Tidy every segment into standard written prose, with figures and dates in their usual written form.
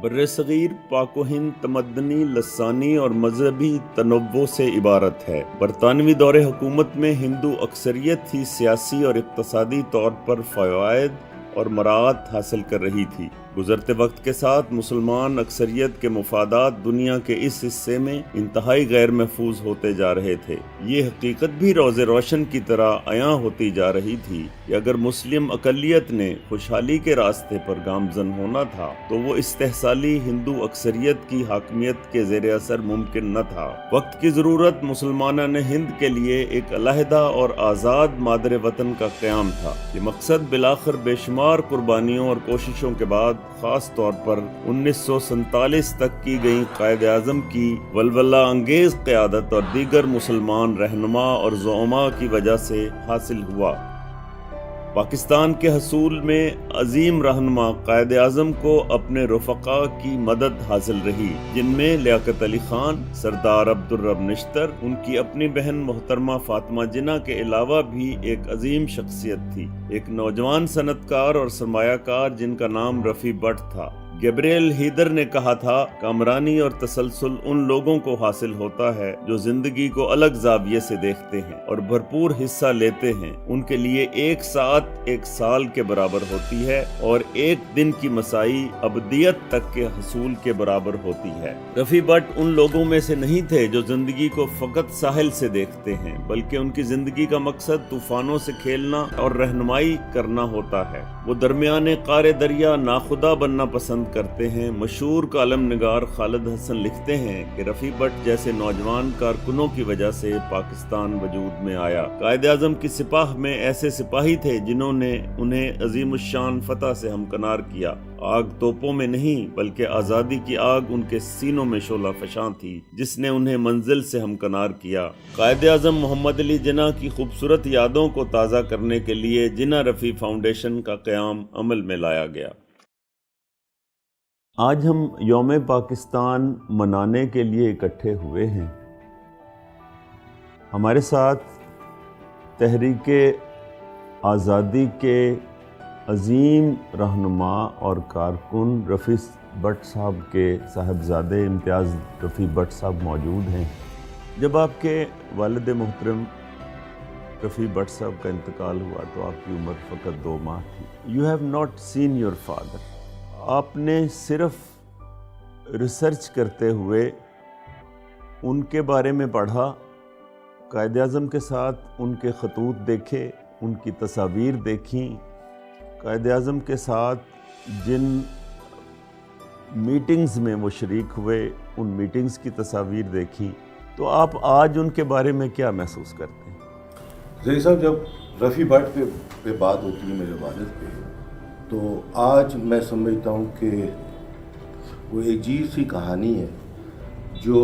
برصغیر پاک و ہند تمدنی، لسانی اور مذہبی تنوع سے عبارت ہے۔ برطانوی دور حکومت میں ہندو اکثریت ہی سیاسی اور اقتصادی طور پر فوائد اور مراعات حاصل کر رہی تھی۔ گزرتے وقت کے ساتھ مسلمان اکثریت کے مفادات دنیا کے اس حصے میں انتہائی غیر محفوظ ہوتے جا رہے تھے۔ یہ حقیقت بھی روز روشن کی طرح عیاں ہوتی جا رہی تھی کہ اگر مسلم اقلیت نے خوشحالی کے راستے پر گامزن ہونا تھا تو وہ استحصالی ہندو اکثریت کی حاکمیت کے زیر اثر ممکن نہ تھا۔ وقت کی ضرورت مسلمانان ہند کے لیے ایک علیحدہ اور آزاد مادر وطن کا قیام تھا۔ یہ مقصد بالآخر بے شمار قربانیوں اور کوششوں کے بعد خاص طور پر 1947 تک کی گئی قائد اعظم کی ولولہ انگیز قیادت اور دیگر مسلمان رہنما اور زعماء کی وجہ سے حاصل ہوا۔ پاکستان کے حصول میں عظیم رہنما قائد اعظم کو اپنے رفقا کی مدد حاصل رہی، جن میں لیاقت علی خان، سردار عبدالرب نشتر، ان کی اپنی بہن محترمہ فاطمہ جناح کے علاوہ بھی ایک عظیم شخصیت تھی، ایک نوجوان صنعت کار اور سرمایہ کار جن کا نام رفیع بٹ تھا۔ گیبریل ہیدر نے کہا تھا، کامرانی اور تسلسل ان لوگوں کو حاصل ہوتا ہے جو زندگی کو الگ زاویے سے دیکھتے ہیں اور بھرپور حصہ لیتے ہیں۔ ان کے لیے ایک ساتھ ایک سال کے برابر ہوتی ہے اور ایک دن کی مساعی ابدیت تک کے حصول کے برابر ہوتی ہے۔ رفیع بٹ ان لوگوں میں سے نہیں تھے جو زندگی کو فقط ساحل سے دیکھتے ہیں، بلکہ ان کی زندگی کا مقصد طوفانوں سے کھیلنا اور رہنمائی کرنا ہوتا ہے۔ وہ درمیانے قعر دریا ناخدا بننا پسند کرتے ہیں۔ مشہور کالم نگار خالد حسن لکھتے ہیں کہ رفیع بٹ جیسے نوجوان کارکنوں کی وجہ سے پاکستان وجود میں آیا۔ قائد اعظم کی سپاہ میں ایسے سپاہی تھے جنہوں نے انہیں عظیم الشان فتح سے ہمکنار کیا۔ آگ توپوں میں نہیں بلکہ آزادی کی آگ ان کے سینوں میں شعلہ فشاں تھی، جس نے انہیں منزل سے ہمکنار کیا۔ قائد اعظم محمد علی جناح کی خوبصورت یادوں کو تازہ کرنے کے لیے جناح رفیع فاؤنڈیشن کا قیام عمل میں لایا گیا۔ آج ہم یوم پاکستان منانے کے لیے اکٹھے ہوئے ہیں۔ ہمارے ساتھ تحریک آزادی کے عظیم رہنما اور کارکن رفیع بٹ صاحب کے صاحبزادے امتیاز رفیع بٹ صاحب موجود ہیں۔ جب آپ کے والد محترم رفیع بٹ صاحب کا انتقال ہوا تو آپ کی عمر فقط 2 ماہ تھی۔ You have not seen your father. آپ نے صرف ریسرچ کرتے ہوئے ان کے بارے میں پڑھا، قائد اعظم کے ساتھ ان کے خطوط دیکھے، ان کی تصاویر دیکھیں، قائد اعظم کے ساتھ جن میٹنگز میں وہ شریک ہوئے ان میٹنگز کی تصاویر دیکھیں، تو آپ آج ان کے بارے میں کیا محسوس کرتے ہیں؟ ظہیر صاحب، جب رفیع بٹ پہ بات ہوتی ہے میرے والد پہ، تو آج میں سمجھتا ہوں کہ وہ ایک عجیب سی کہانی ہے جو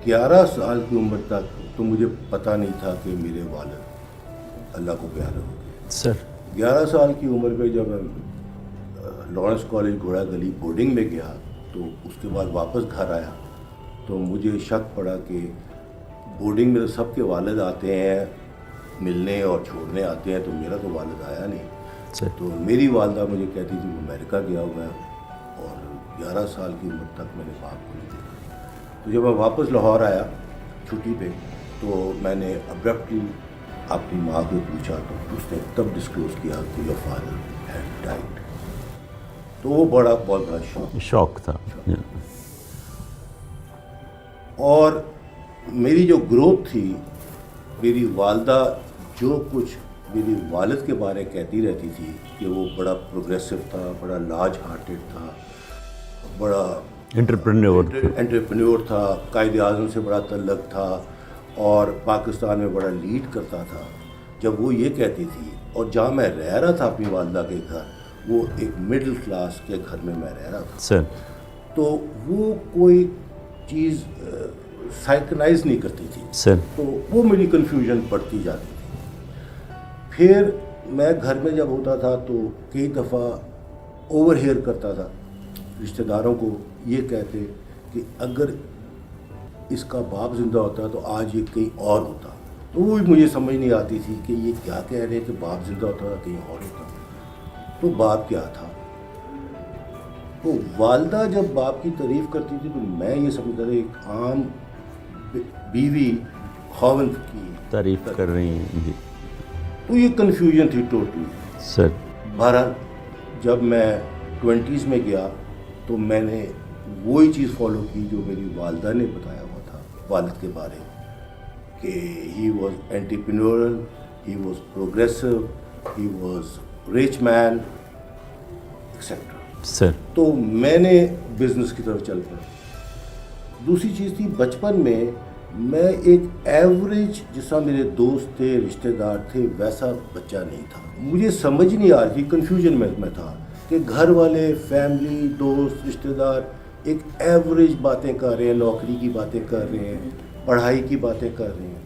11 سال کی عمر تک تو مجھے پتہ نہیں تھا کہ میرے والد اللہ کو پیارے ہو گئے۔ سر 11 سال کی عمر پہ جب میں لارنس کالج گھوڑا گلی بورڈنگ میں گیا تو اس کے بعد واپس گھر آیا تو مجھے شک پڑا کہ بورڈنگ میں تو سب کے والد آتے ہیں ملنے اور چھوڑنے آتے ہیں، تو میرا تو والد آیا نہیں۔ تو میری والدہ مجھے کہتی تھی وہ امریکہ گیا ہوا ہے، اور 11 سال کی عمر تک میں نے باپ کو نہیں دیکھا۔ تو جب میں واپس لاہور آیا چھٹی پہ تو میں نے ابرپٹلی اپنی ماں کو پوچھا تو اس نے تب ڈسکلوز کیا کہ یور فادر ہیڈ ڈائیڈ۔ تو وہ بہت بڑا شوق تھا۔ اور میری جو گروتھ تھی، میری والدہ جو کچھ میری والد کے بارے کہتی رہتی تھی کہ وہ بڑا پروگریسو تھا، بڑا لارج ہارٹڈ تھا، بڑا انٹرپرینور تھا، قائد اعظم سے بڑا تعلق تھا اور پاکستان میں بڑا لیڈ کرتا تھا۔ جب وہ یہ کہتی تھی اور جہاں میں رہ رہا تھا اپنی والدہ کے گھر، وہ ایک مڈل کلاس کے گھر میں رہ رہا تھا، تو وہ کوئی چیز سائیکنائز نہیں کرتی تھی، تو وہ میری کنفیوژن پڑتی جاتی تھی۔ پھر میں گھر میں جب ہوتا تھا تو کئی دفعہ اوور ہیئر کرتا تھا، رشتہ داروں کو یہ کہتے کہ اگر اس کا باپ زندہ ہوتا تو آج یہ کہیں اور ہوتا، تو وہ بھی مجھے سمجھ نہیں آتی تھی کہ یہ کیا کہہ رہے کہ باپ زندہ ہوتا کہیں اور ہوتا، تو باپ کیا تھا۔ تو والدہ جب باپ کی تعریف کرتی تھی تو میں یہ سمجھتا تھا ایک عام بیوی خاوند کی تعریف کر رہی ہیں. جی تو یہ کنفیوژن تھی ٹوٹلی. سر. بہرحال جب میں 20s میں گیا تو میں نے وہی چیز فالو کی جو میری والدہ نے بتایا ہوا تھا والد کے بارے کہ he was entrepreneurial, he was progressive, he was rich man etcetera. Sir. تو میں نے بزنس کی طرف چل پڑا. دوسری چیز تھی بچپن میں ایک ایوریج جس طرح میرے دوست تھے, رشتہ دار تھے, ویسا بچہ نہیں تھا. مجھے سمجھ نہیں آ رہی تھی, کنفیوژن میں تھا کہ گھر والے, فیملی, دوست, رشتہ دار ایک ایوریج باتیں کر رہے ہیں, نوکری کی باتیں کر رہے ہیں, پڑھائی کی باتیں کر رہے ہیں,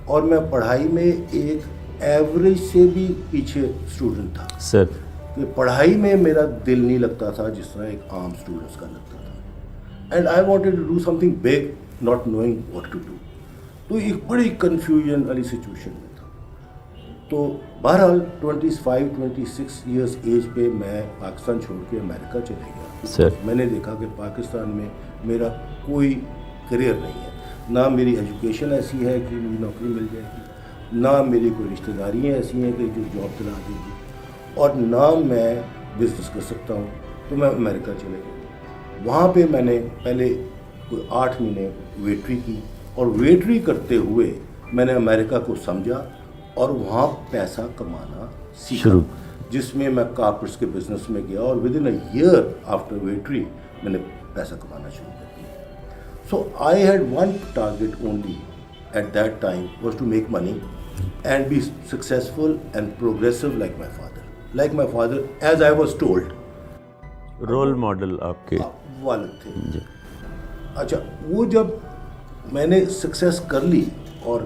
اور میں پڑھائی میں ایک ایوریج سے بھی پیچھے اسٹوڈنٹ تھا. سر. کہ پڑھائی میں میرا دل نہیں لگتا تھا جس طرح ایک عام اسٹوڈنٹس کا لگتا تھا. And I wanted to do something big, not knowing what to do. تو ایک بڑی کنفیوژن والی سچویشن میں تھا. تو بہرحال 25-26 ایئرس ایج پہ میں پاکستان چھوڑ کے امریکہ چلے گیا. سر. میں نے دیکھا کہ پاکستان میں میرا کوئی کریئر نہیں ہے, نہ میری ایجوکیشن ایسی ہے کہ مجھے نوکری مل جائے گی, نہ میری کوئی رشتہ داریاں ایسی ہیں کہ جو جاب دلا دے گی, اور نہ میں بزنس کر سکتا ہوں. تو میں امریکہ چلے گیا. وہاں پہ میں نے پہلے کوئی 8 مہینے ویٹری کی, اور ویٹری کرتے ہوئے میں نے امریکہ کو سمجھا اور وہاں پیسہ کمانا سیکھا, جس میں میں کارپٹس کے بزنس میں گیا, اور within a year after ویٹری میں نے پیسہ کمانا شروع کر دیا. So I had one target only at that time was to make money and be successful and progressive like my father as I was told. Role model آپ کے والد تھے. جی. اچھا, وہ جب میں نے سکسیس کر لی اور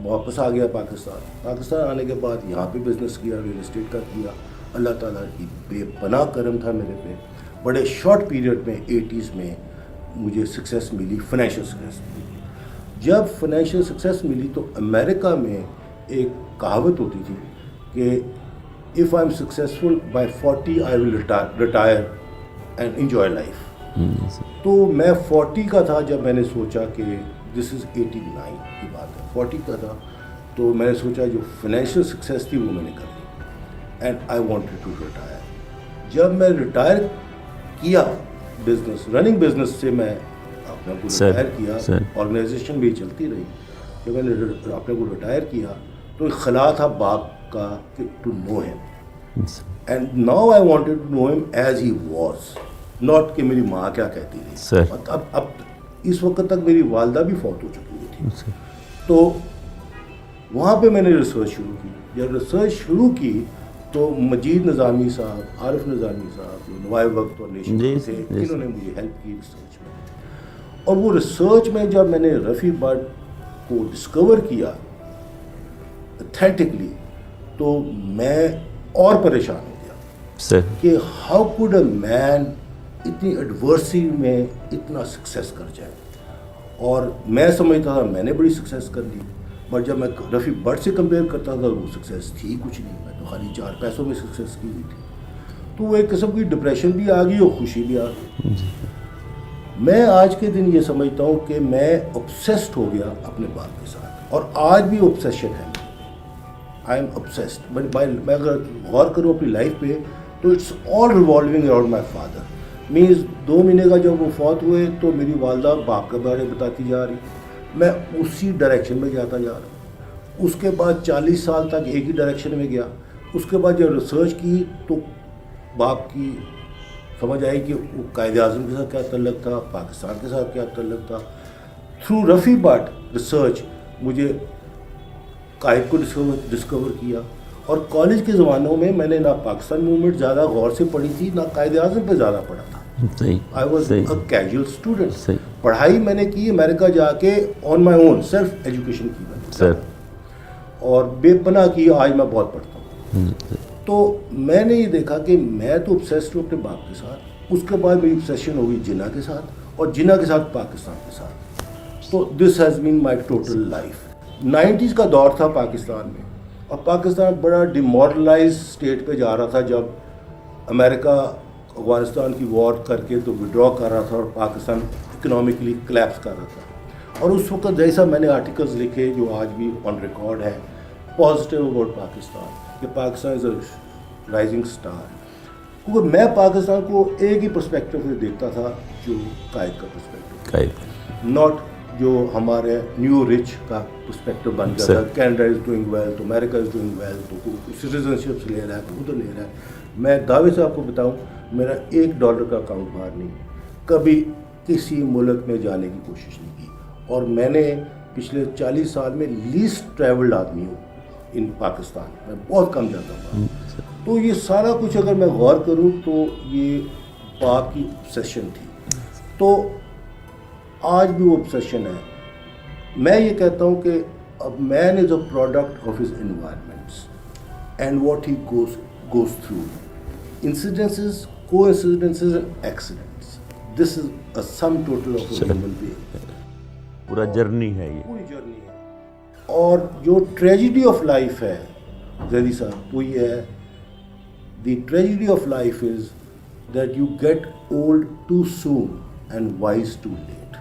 واپس آ گیا پاکستان آنے کے بعد یہاں پہ بزنس کیا, ریئل اسٹیٹ کا کیا. اللہ تعالیٰ کی بے پناہ کرم تھا میرے پہ. بڑے شارٹ پیریڈ میں 80s میں مجھے سکسیس ملی, فائنینشیل سکسیس ملی. جب فائنینشیل سکسیس ملی تو امریکہ میں ایک کہاوت ہوتی تھی کہ if I'm successful by 40 I will retire and enjoy life. تو میں 40 کا تھا جب میں نے سوچا کہ this is 89 کی بات ہے, 40 کا تھا. تو میں نے سوچا جو فائنینشیل سکسیس تھی وہ میں نے کر لی and I wanted to retire. جب میں ریٹائر کیا رننگ بزنس سے, میں اپنے کو ریٹائر کیا, آرگنائزیشن بھی چلتی رہی. جب میں نے اپنے کو ریٹائر کیا تو ایک خلا تھا باپ کا کہ to know him, and now I wanted to know him as he was, not کہ میری ماں کیا کہتی رہی. اب اس وقت تک میری والدہ بھی فوت ہو چکی ہوئی تھی. تو وہاں پہ میں نے ریسرچ شروع کی. جب ریسرچ شروع کی تو مجید نظامی صاحب, عارف نظامی صاحب, جو نوائے وقت اور نیشن تھے, انہوں نے مجھے ہیلپ کی ریسرچ میں. اور وہ ریسرچ میں جب میں نے رفیع بٹ کو ڈسکور کیا اتھینٹکلی, تو میں اور پریشان ہو گیا کہ ہاؤ کوڈ اے مین اتنی ایڈورسٹی میں اتنا سکسیس کر جائے. اور میں سمجھتا تھا میں نے بڑی سکسیس کر لی, بٹ جب میں رفیع بٹ سے کمپیئر کرتا تھا وہ سکسیس تھی کچھ نہیں. میں تو خالی 4 پیسوں میں سکسیس کی ہوئی تھی. تو وہ ایک قسم کی ڈپریشن بھی آ گئی اور خوشی بھی آ گئی. میں آج کے دن یہ سمجھتا ہوں کہ میں obsessed ہو گیا اپنے باپ کے ساتھ, اور آج بھی obsession ہے. I am obsessed. میں اگر غور کروں اپنی لائف پہ تو it's all revolving around my father. Means 2 مہینے کا جب وہ فوت ہوئے تو میری والدہ باپ کے بارے بتاتی جا رہی, میں اسی ڈائریکشن میں جاتا جا رہا. اس کے بعد 40 سال تک ایک ہی ڈائریکشن میں گیا. اس کے بعد جب ریسرچ کی تو باپ کی سمجھ آئی کہ وہ قائد اعظم کے ساتھ کیا تعلق تھا, پاکستان کے ساتھ کیا تعلق تھا. تھرو رفیع بٹ ریسرچ مجھے قائد کو ڈسکور کیا. اور کالج کے زمانوں میں نے نہ پاکستان موومنٹ زیادہ غور سے پڑھی تھی, نہ قائد اعظم پہ زیادہ پڑھا تھا. I was a casual student. پڑھائی میں نے کی امریکہ جا کے آن مائی اون, سیلف ایجوکیشن کی میں نے, اور بے پناہ کی. آج میں بہت پڑھتا ہوں. تو میں نے یہ دیکھا کہ میں تو obsessed ہوں اپنے باپ کے ساتھ. اس کے بعد میری obsession ہو گئی جناح کے ساتھ, اور جناح کے ساتھ پاکستان کے ساتھ. تو this has been my total life. 90s کا دور تھا پاکستان میں, اور پاکستان بڑا ڈیمورلائز اسٹیٹ پہ جا رہا تھا جب امریکہ افغانستان کی وار کر کے تو وڈرا کر رہا تھا اور پاکستان اکنامکلی کلیپس کر رہا تھا، اور اس وقت جیسا میں نے آرٹیکلز لکھے جو آج بھی آن ریکارڈ ہے پازیٹیو اباؤٹ پاکستان، کہ پاکستان از اے رائزنگ اسٹار، کیونکہ میں پاکستان کو ایک ہی پرسپیکٹو سے دیکھتا تھا جو قائد کا پرسپیکٹو، ناٹ جو ہمارے نیو رچ کا پرسپیکٹو بن گیا تھا، کینیڈا از ڈوئنگ ویل تو امریکہ از ڈوئنگ ویل تو سٹیزن شپس لے رہا ہے تو ادھر لے رہا ہے۔ میں دعوے سے آپ کو بتاؤں میرا $1 کا اکاؤنٹ باہر نہیں، کبھی کسی ملک میں جانے کی کوشش نہیں کی، اور میں نے پچھلے 40 سال میں لیسٹ ٹریولڈ آدمی ہوں ان پاکستان، میں بہت کم جاتا ہوں۔ تو یہ سارا کچھ اگر میں غور کروں تو یہ باپ کی obsession تھی، تو آج بھی وہ obsession ہے۔ میں یہ کہتا ہوں کہ اب man is a product of his environments and what he goes through incidences, coincidences and accidents. This is a sum total of a human being. پورا جرنی ہے یہ، پوری جرنی ہے، اور جو ٹریجڈی آف لائف ہے زیدی صاحب وہ یہ ہے، the tragedy of life is that you get old too soon and wise too late.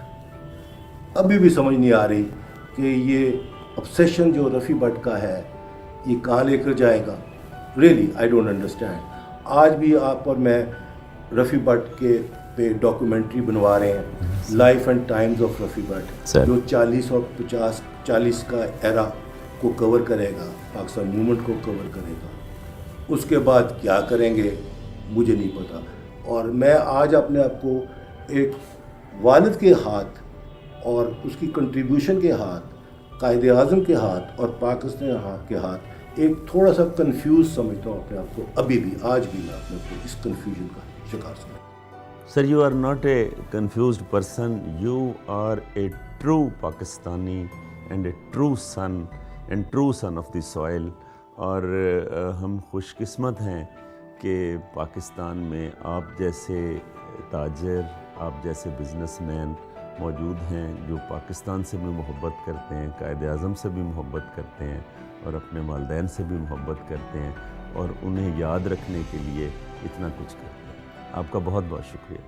ابھی بھی سمجھ نہیں آ رہی کہ یہ obsession جو رفیع بٹ کا ہے یہ کہاں لے کر جائے گا، ریئلی آئی ڈونٹ انڈرسٹینڈ۔ آج بھی آپ اور میں رفیع بٹ کے پہ ڈاکومنٹری بنوا رہے ہیں، life and Times of Rafi but, جو 40 اور 40 کا ایرا کو کور کرے گا، پاکستان موومنٹ کو کور کرے گا۔ اس کے بعد کیا کریں گے مجھے نہیں پتا، اور میں آج اپنے آپ کو ایک والد کے ہاتھ اور اس کی کنٹریبیوشن کے ہاتھ، قائد اعظم کے ہاتھ اور پاکستان کے ہاتھ ایک تھوڑا سا کنفیوز سمجھتا ہوں اپنے آپ کو، ابھی بھی آج بھی میں اپنے کو اس کنفیوژن کا شکار سمجھتا ہوں۔ Sir you are not a confused person, you are a true Pakistani and a true son of the soil, اور ہم خوش قسمت ہیں کہ پاکستان میں آپ جیسے تاجر، آپ جیسے بزنس مین موجود ہیں جو پاکستان سے بھی محبت کرتے ہیں، قائد اعظم سے بھی محبت کرتے ہیں، اور اپنے والدین سے بھی محبت کرتے ہیں، اور انہیں یاد رکھنے کے لیے اتنا کچھ کرتے ہیں۔ آپ کا بہت بہت شکریہ۔